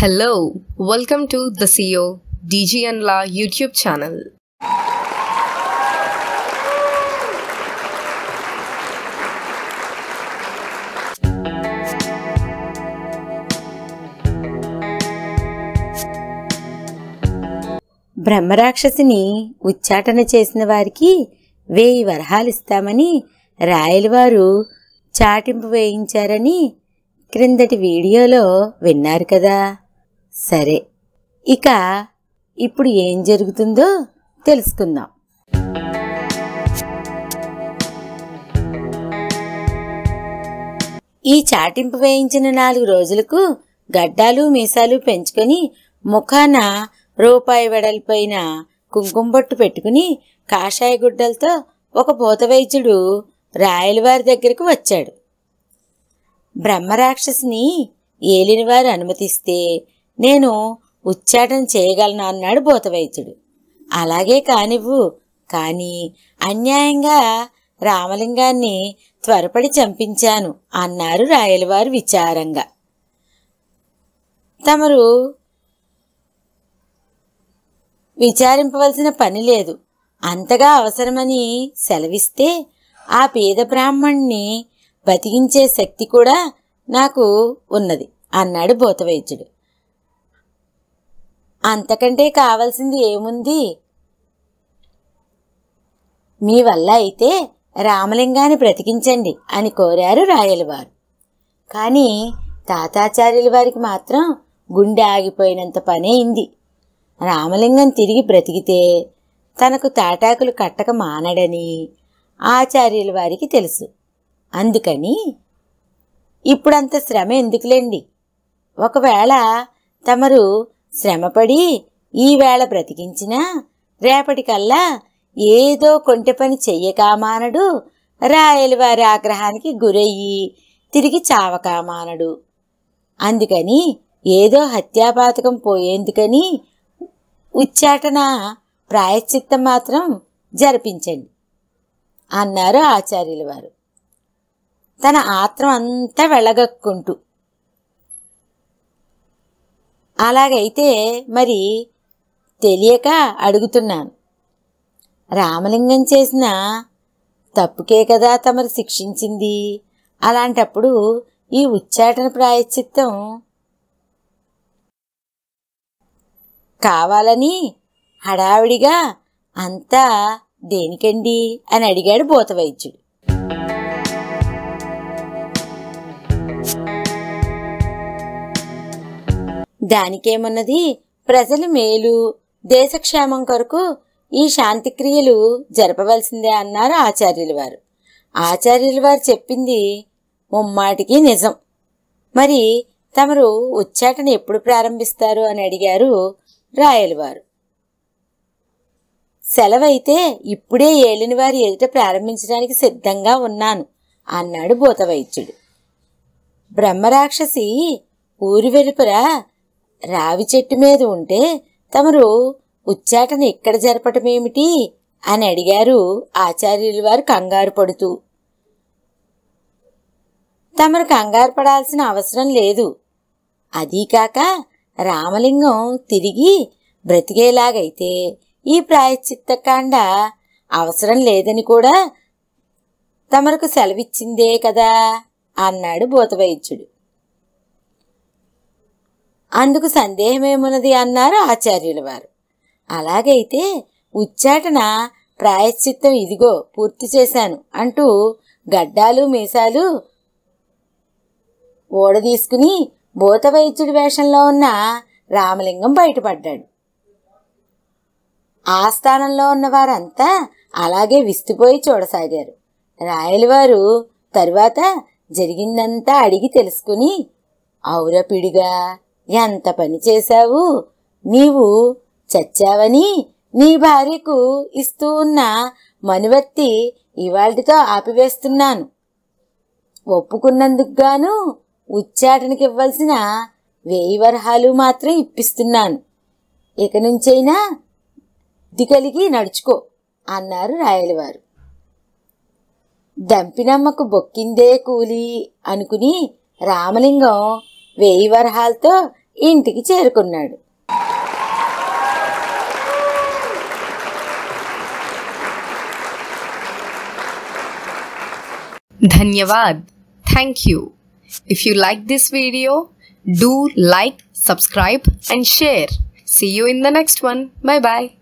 Hello, welcome to the CEO DG and La YouTube channel. బ్రహ్మరాక్షసిని ఉచ్చాటన చేసిన వారికి 1000 వరహాలిస్తామని రాయలవారు చాటింపు వేయించారని క్రిందటి వీడియోలో విన్నారు కదా. సరే, ఇక ఇప్పుడు ఏం జరుగుతుందో తెలుసుకుందాం. ఈ చాటింపు వేయించిన 4 రోజులకు గడ్డాలు మీసాలు పెంచుకొని ముఖాన రూపాయి వెడల్పైన కుంకుమబొట్టు పెట్టుకుని కాషాయ గుడ్డలతో ఒక భూత వైద్యుడు రాయలవారి దగ్గరకు వచ్చాడు. బ్రహ్మరాక్షసిని ఏలినవారు అనుమతిస్తే నేను ఉచ్చాటన చేయగలను అన్నాడు భూత వైద్యుడు. అలాగే కానివ్వు, కానీ అన్యాయంగా రామలింగాన్ని త్వరపడి చంపించాను అన్నారు రాయలవారు విచారంగా. తమరు విచారింపవలసిన పని లేదు, అంతగా అవసరమని సెలవిస్తే ఆ పేద బ్రాహ్మణ్ణి బతికించే శక్తి కూడా నాకు ఉన్నది అన్నాడు భూతవైద్యుడు. అంతకంటే కావలసింది ఏముంది? మీ వల్ల అయితే రామలింగాన్ని బ్రతికించండి అని కోరారు రాయలవారు. కానీ తాతాచార్యుల వారికి మాత్రం గుండె ఆగిపోయినంత పనైంది. రామలింగం తిరిగి బ్రతికితే తనకు తాటాకులు కట్టక మానడని ఆచార్యుల వారికి తెలుసు. అందుకని ఇప్పుడంత శ్రమ ఎందుకులేండి, ఒకవేళ తమరు శ్రమపడి ఈవేళ బ్రతికించినా రేపటికల్లా ఏదో కొంటె పని చెయ్యకామానడు, రాయలవారి ఆగ్రహానికి గురయ్యి తిరిగి చావకామానడు. అందుకని ఏదో హత్యాపాతకం పోయేందుకని ఉచ్చాటన ప్రాయశ్చిత్తం మాత్రం జరిపించండి అన్నారు ఆచార్యుల వారు తన ఆత్రం అంతా వెళ్ళగక్కుంటూ. అలాగైతే మరి తెలియక అడుగుతున్నాను, రామలింగం చేసిన తప్పుకే కదా తమరు శిక్షించింది. అలాంటప్పుడు ఈ ఉచ్చాటన ప్రాయశ్చిత్తం కావాలని హడావిడిగా అంతా దేనికండి అని అడిగాడు భూతవైద్యుడు. దానికేమున్నది, ప్రజల మేలు దేశక్షేమం కొరకు ఈ శాంతిక్రియలు జరపవలసిందే అన్నారు ఆచార్యుల వారు. ఆచార్యుల వారు చెప్పింది ముమ్మాటికి నిజం. మరి తమరు ఉచ్చాటన ఎప్పుడు ప్రారంభిస్తారు అని అడిగారు రాయలవారు. సెలవైతే ఇప్పుడే ఏలినవారి ఎదుట ప్రారంభించడానికి సిద్ధంగా ఉన్నాను అన్నాడు భూతవైద్యుడు. బ్రహ్మరాక్షసి ఊరి వెలుపల రావి చెట్టు మీద ఉంటే తమరు ఉచ్చాటన ఇక్కడ జరపటమేమిటి అని అడిగారు ఆచార్యుల వారు కంగారు పడుతూ. తమరు కంగారు పడాల్సిన అవసరం లేదు. అదీకాక రామలింగం తిరిగి బ్రతికేలాగైతే ఈ ప్రాయశ్చిత్తకాండ అవసరం లేదని కూడా తమరకు సెలవిచ్చిందే కదా అన్నాడు భూతవైద్యుడు. అందుకు సందేహమేమున్నది అన్నారు ఆచార్యుల వారు. అలాగైతే ఉచ్చాటన ప్రాయశ్చిత్తం ఇదిగో పూర్తి చేశాను అంటూ గడ్డాలు మీసాలు ఓడదీసుకుని భూతవైద్యుడి వేషంలో ఉన్న రామలింగం బయటపడ్డాడు. ఆ స్థానంలో ఉన్నవారంతా అలాగే విస్తుపోయి చూడసాగారు. రాయలవారు తరువాత జరిగిందంతా అడిగి తెలుసుకుని, ఔరపిడిగా ఎంత పని చేశావు, నీవు చచ్చావని నీ భార్యకు ఇస్తూ ఉన్న మనువర్తి ఇవాళ్టితో ఆపివేస్తున్నాను. ఒప్పుకున్నందుకు గాను ఉచ్చాటనకి ఇవ్వాల్సిన 1000 వరహాలు మాత్రం ఇప్పిస్తున్నాను. ఇక నుంచైనా బుద్ధి కలిగి నడుచుకో అన్నారు రాయలవారు. దంపినమ్మకు బొక్కిందే కూలి అనుకుని రామలింగం 1000 వరహాలతో ఇంటికి చేరుకున్నాడు. Dhanyavad. Thank you. If you like this video, do like, subscribe and share. See you in the next one. Bye bye.